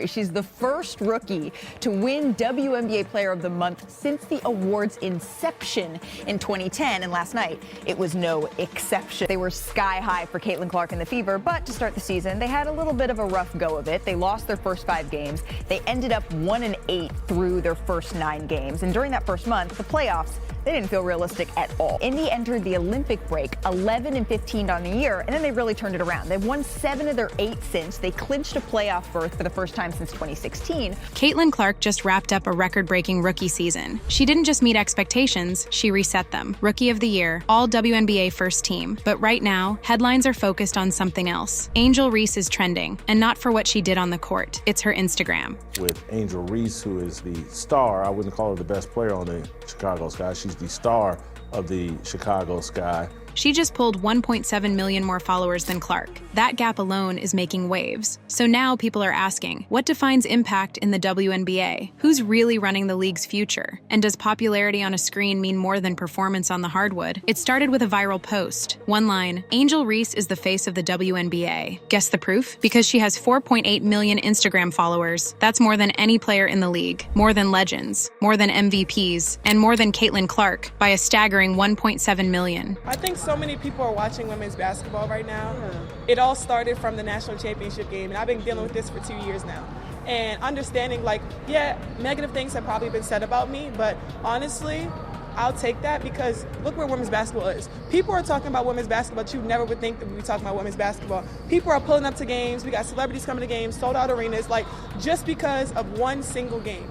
She's the first rookie to win WNBA Player of the Month since the award's inception in 2010, and last night it was no exception. They were sky high for Caitlin Clark and the Fever, but to start the season, they had a little bit of a rough go of it. They lost their first 5 games. They ended up 1-8 through their first 9 games, and during that first month, the playoffs, they didn't feel realistic at all. Indy entered the Olympic break 11-15 on the year, and then they really turned it around. They've won 7 of their 8 since. They clinched a playoff berth for the first time since 2016. Caitlin Clark just wrapped up a record-breaking rookie season. She didn't just meet expectations, she reset them. Rookie of the Year, all WNBA first team. But right now, headlines are focused on something else. Angel Reese is trending, and not for what she did on the court. It's her Instagram. With Angel Reese, who is the star, I wouldn't call her the best player on the Chicago Sky. She's the star of the Chicago Sky. She just pulled 1.7 million more followers than Clark. That gap alone is making waves. So now people are asking, what defines impact in the WNBA? Who's really running the league's future? And does popularity on a screen mean more than performance on the hardwood? It started with a viral post. One line, Angel Reese is the face of the WNBA. Guess the proof? Because she has 4.8 million Instagram followers. That's more than any player in the league, more than legends, more than MVPs, and more than Caitlin Clark by a staggering 1.7 million. I think so many people are watching women's basketball right now. It all started from the national championship game, and I've been dealing with this for 2 years now. And understanding, like, yeah, negative things have probably been said about me, but honestly, I'll take that because look where women's basketball is. People are talking about women's basketball that you never would think that we'd be talking about women's basketball. People are pulling up to games. We got celebrities coming to games, sold out arenas, like, just because of one single game.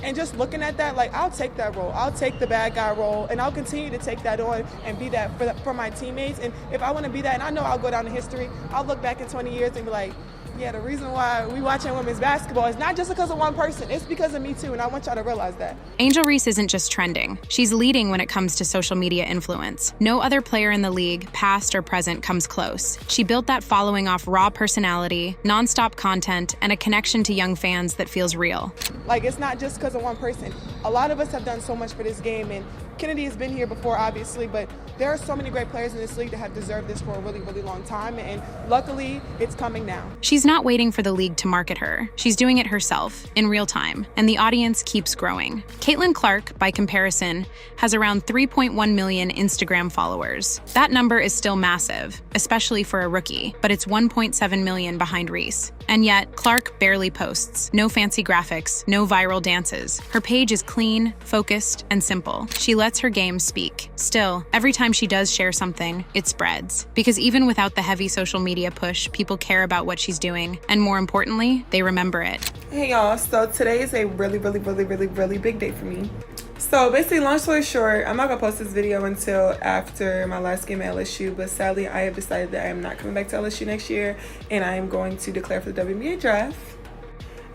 And just looking at that, like, I'll take that role. I'll take the bad guy role, and I'll continue to take that on and be that for my teammates. And if I want to be that, and I know I'll go down in history, I'll look back in 20 years and be like, yeah, the reason why we watching women's basketball is not just because of one person. It's because of me too, and I want y'all to realize that. Angel Reese isn't just trending. She's leading when it comes to social media influence. No other player in the league, past or present, comes close. She built that following off raw personality, nonstop content, and a connection to young fans that feels real. Like, it's not just because of one person. A lot of us have done so much for this game, and Kennedy has been here before, obviously, but there are so many great players in this league that have deserved this for a really, really long time, and luckily, it's coming now. She's not waiting for the league to market her. She's doing it herself, in real time, and the audience keeps growing. Caitlin Clark, by comparison, has around 3.1 million Instagram followers. That number is still massive, especially for a rookie, but it's 1.7 million behind Reese. And yet, Clark barely posts. No fancy graphics, no viral dances. Her page is clean, focused, and simple. She lets her game speak. Still, every time she does share something, it spreads. Because even without the heavy social media push, people care about what she's doing. And more importantly, they remember it. Hey y'all, so today is a really big day for me. So basically, long story short, I'm not gonna post this video until after my last game at LSU, but sadly I have decided that I am not coming back to LSU next year, and I am going to declare for the WNBA draft.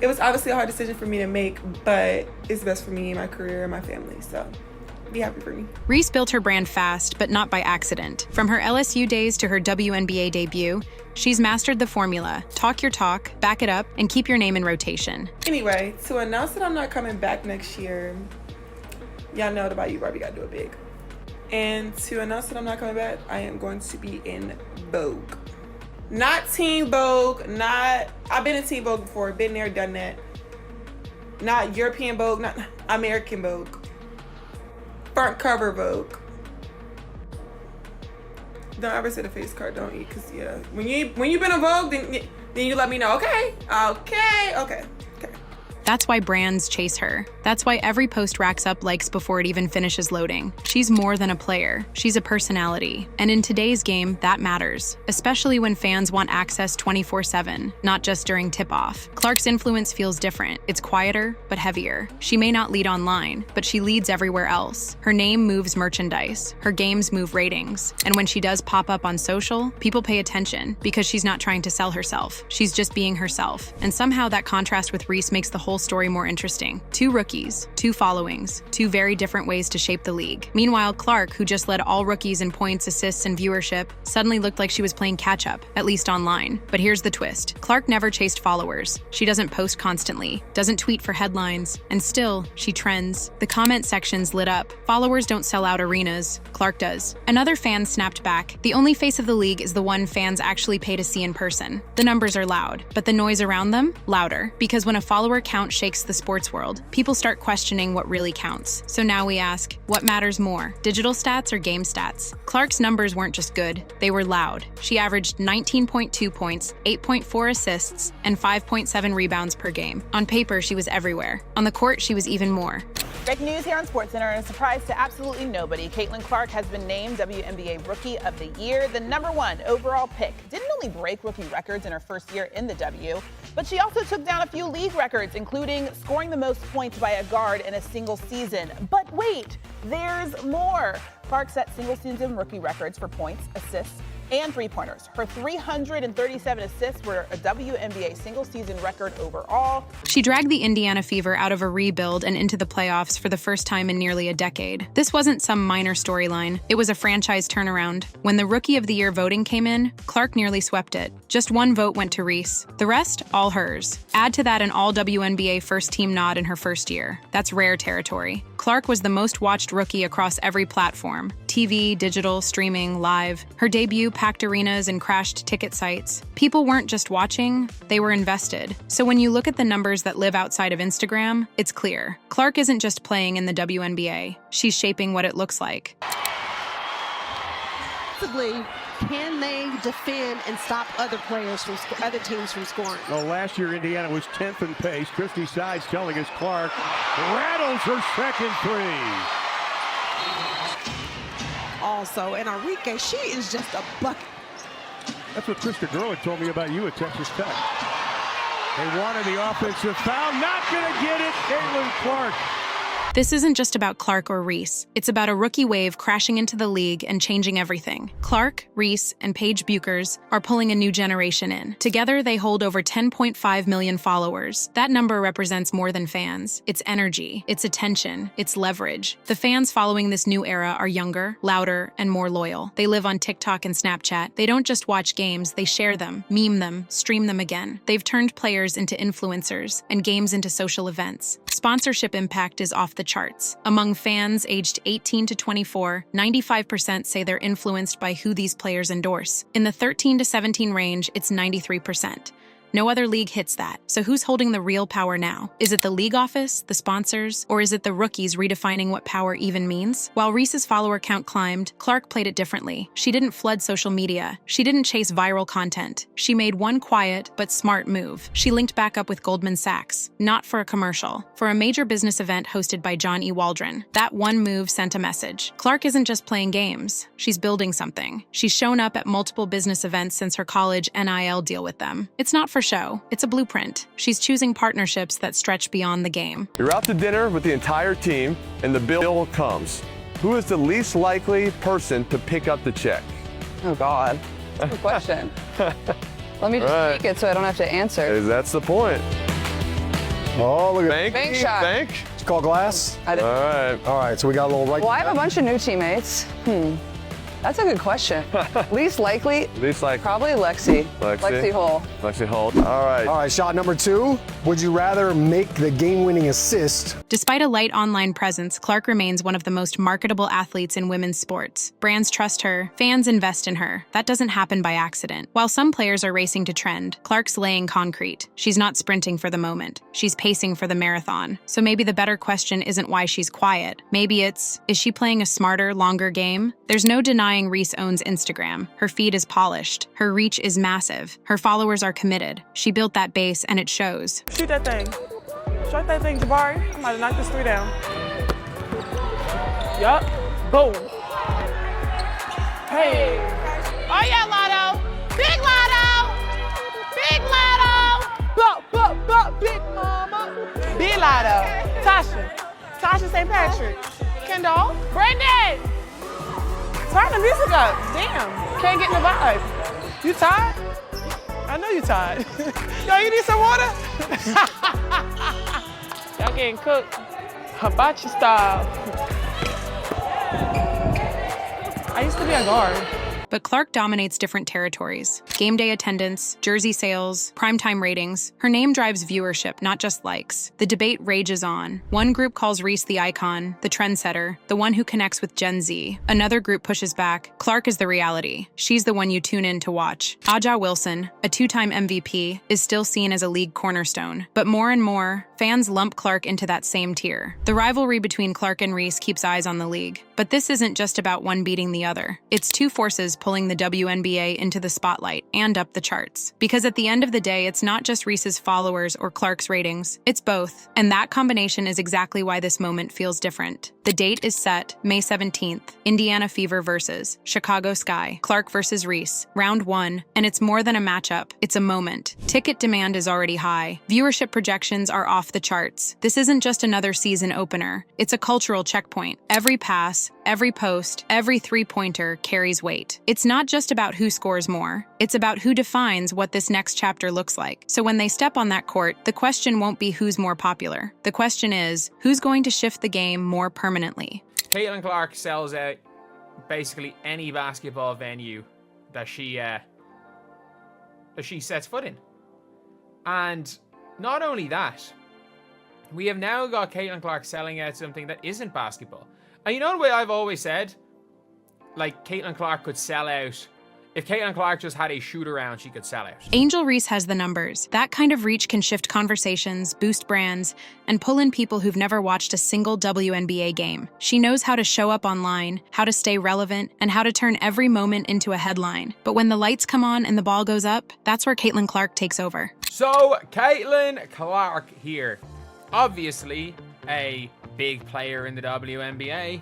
It was obviously a hard decision for me to make, but it's best for me, my career, and my family, so be happy for me. Reese built her brand fast, but not by accident. From her LSU days to her WNBA debut, she's mastered the formula. Talk your talk, back it up, and keep your name in rotation. Anyway, to announce that I'm not coming back next year, y'all know about you, Barbie, gotta do it big. And to announce that I'm not coming back, I am going to be in Vogue. Not Teen Vogue, I've been in Teen Vogue before, been there, done that. Not European Vogue, not American Vogue. Front cover Vogue. Don't ever say the face card, don't you? Cause yeah, when you've been in Vogue, then you let me know. Okay. That's why brands chase her. That's why every post racks up likes before it even finishes loading. She's more than a player. She's a personality. And in today's game, that matters, especially when fans want access 24/7, not just during tip-off. Clark's influence feels different. It's quieter, but heavier. She may not lead online, but she leads everywhere else. Her name moves merchandise. Her games move ratings. And when she does pop up on social, people pay attention because she's not trying to sell herself. She's just being herself. And somehow that contrast with Reese makes the whole whole story more interesting. 2 rookies, 2 followings, 2 very different ways to shape the league. Meanwhile, Clark, who just led all rookies in points, assists, and viewership, suddenly looked like she was playing catch-up, at least online. But here's the twist. Clark never chased followers. She doesn't post constantly, doesn't tweet for headlines, and still, she trends. The comment sections lit up. Followers don't sell out arenas. Clark does. Another fan snapped back. The only face of the league is the one fans actually pay to see in person. The numbers are loud, but the noise around them, louder. Because when a follower count shakes the sports world, people start questioning what really counts. So now we ask, what matters more, digital stats or game stats? Clark's numbers weren't just good, they were loud. She averaged 19.2 points, 8.4 assists, and 5.7 rebounds per game. On paper, she was everywhere. On the court, she was even more. Great news here on SportsCenter, and a surprise to absolutely nobody. Caitlin Clark has been named WNBA Rookie of the Year, the #1 overall pick. Didn't only break rookie records in her first year in the W, but she also took down a few league records, including scoring the most points by a guard in a single season. But wait, there's more. Clark set single-season rookie records for points, assists, and three-pointers. Her 337 assists were a WNBA single-season record overall. She dragged the Indiana Fever out of a rebuild and into the playoffs for the first time in nearly a decade. This wasn't some minor storyline. It was a franchise turnaround. When the Rookie of the Year voting came in, Clark nearly swept it. Just 1 vote went to Reese. The rest, all hers. Add to that an all-WNBA first-team nod in her first year. That's rare territory. Clark was the most watched rookie across every platform. TV, digital, streaming, live. Her debut packed arenas and crashed ticket sites. People weren't just watching, they were invested. So when you look at the numbers that live outside of Instagram, it's clear. Clark isn't just playing in the WNBA, she's shaping what it looks like. Can they defend and stop other players from other teams from scoring? Well, last year Indiana was 10th in pace. Christy Sides telling us Clark rattles her second 3. Also, and Enrique, she is just a bucket. That's what Krista Gerlich told me about you at Texas Tech. They wanted the offensive foul, not gonna get it, Caitlin Clark. This isn't just about Clark or Reese. It's about a rookie wave crashing into the league and changing everything. Clark, Reese, and Paige Buchers are pulling a new generation in. Together, they hold over 10.5 million followers. That number represents more than fans. It's energy, it's attention, it's leverage. The fans following this new era are younger, louder, and more loyal. They live on TikTok and Snapchat. They don't just watch games, they share them, meme them, stream them again. They've turned players into influencers and games into social events. Sponsorship impact is off the charts. Among fans aged 18 to 24, 95% say they're influenced by who these players endorse. In the 13 to 17 range, it's 93%. No other league hits that. So who's holding the real power now? Is it the league office, the sponsors, or is it the rookies redefining what power even means? While Reese's follower count climbed, Clark played it differently. She didn't flood social media. She didn't chase viral content. She made one quiet but smart move. She linked back up with Goldman Sachs, not for a commercial, for a major business event hosted by John E. Waldron. That one move sent a message. Clark isn't just playing games. She's building something. She's shown up at multiple business events since her college NIL deal with them. It's not for show. It's a blueprint. She's choosing partnerships that stretch beyond the game. You're out to dinner with the entire team, and the bill comes. Who is the least likely person to pick up the check? Oh, God. That's a good question. Let me just take it so I don't have to answer. That's the point. Oh, look at Bank shot. Bank? It's called glass. All right, so we got a little right. Well, I have a bunch of new teammates. That's a good question. Least likely? Least likely. Probably Lexi. Lexi Hull. Lexi Hull. All right, shot number 2. Would you rather make the game-winning assist? Despite a light online presence, Clark remains one of the most marketable athletes in women's sports. Brands trust her, fans invest in her. That doesn't happen by accident. While some players are racing to trend, Clark's laying concrete. She's not sprinting for the moment. She's pacing for the marathon. So maybe the better question isn't why she's quiet. Maybe it's, is she playing a smarter, longer game? There's no denying Reese owns Instagram. Her feed is polished. Her reach is massive. Her followers are committed. She built that base and it shows. Shoot that thing. Shoot that thing, Jabari. I might have knocked this 3 down. Yup. Boom. Hey. Oh yeah, Lotto. Big Lotto. Big Lotto. Big Mama. Big Lotto. Tasha St. Patrick. Kendall. Brandon. Turn the music up. Damn. Can't get in the vibe. You tired? I know you tired. Yo, you need some water? getting cooked. Hibachi style. I used to be a guard. But Clark dominates different territories. Game day attendance, jersey sales, primetime ratings. Her name drives viewership, not just likes. The debate rages on. One group calls Reese the icon, the trendsetter, the one who connects with Gen Z. Another group pushes back. Clark is the reality. She's the one you tune in to watch. Aja Wilson, a two-time MVP, is still seen as a league cornerstone. But more and more, fans lump Clark into that same tier. The rivalry between Clark and Reese keeps eyes on the league. But this isn't just about one beating the other. It's two forces pulling the WNBA into the spotlight and up the charts. Because at the end of the day, it's not just Reese's followers or Clark's ratings, it's both. And that combination is exactly why this moment feels different. The date is set, May 17th, Indiana Fever versus Chicago Sky, Clark versus Reese, round 1, and it's more than a matchup, it's a moment. Ticket demand is already high. Viewership projections are off the charts. This isn't just another season opener, it's a cultural checkpoint. Every pass, every post, every three-pointer carries weight. It's not just about who scores more, it's about who defines what this next chapter looks like. So when they step on that court, the question won't be who's more popular. The question is, who's going to shift the game more permanently? Caitlin Clark sells out basically any basketball venue that she sets foot in. And not only that, we have now got Caitlin Clark selling out something that isn't basketball. And you know the way I've always said? Like, Caitlin Clark could sell out. If Caitlin Clark just had a shoot-around, she could sell out. Angel Reese has the numbers. That kind of reach can shift conversations, boost brands, and pull in people who've never watched a single WNBA game. She knows how to show up online, how to stay relevant, and how to turn every moment into a headline. But when the lights come on and the ball goes up, that's where Caitlin Clark takes over. So, Caitlin Clark here. Obviously, a big player in the WNBA.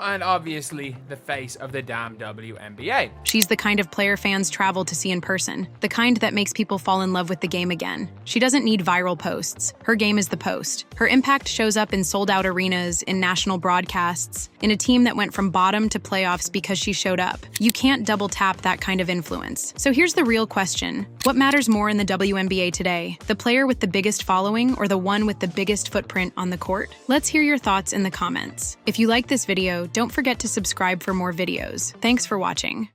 And obviously, the face of the damn WNBA. She's the kind of player fans travel to see in person, the kind that makes people fall in love with the game again. She doesn't need viral posts. Her game is the post. Her impact shows up in sold-out arenas, in national broadcasts, in a team that went from bottom to playoffs because she showed up. You can't double-tap that kind of influence. So here's the real question. What matters more in the WNBA today? The player with the biggest following or the one with the biggest footprint on the court? Let's hear your thoughts in the comments. If you like this video, don't forget to subscribe for more videos. Thanks for watching.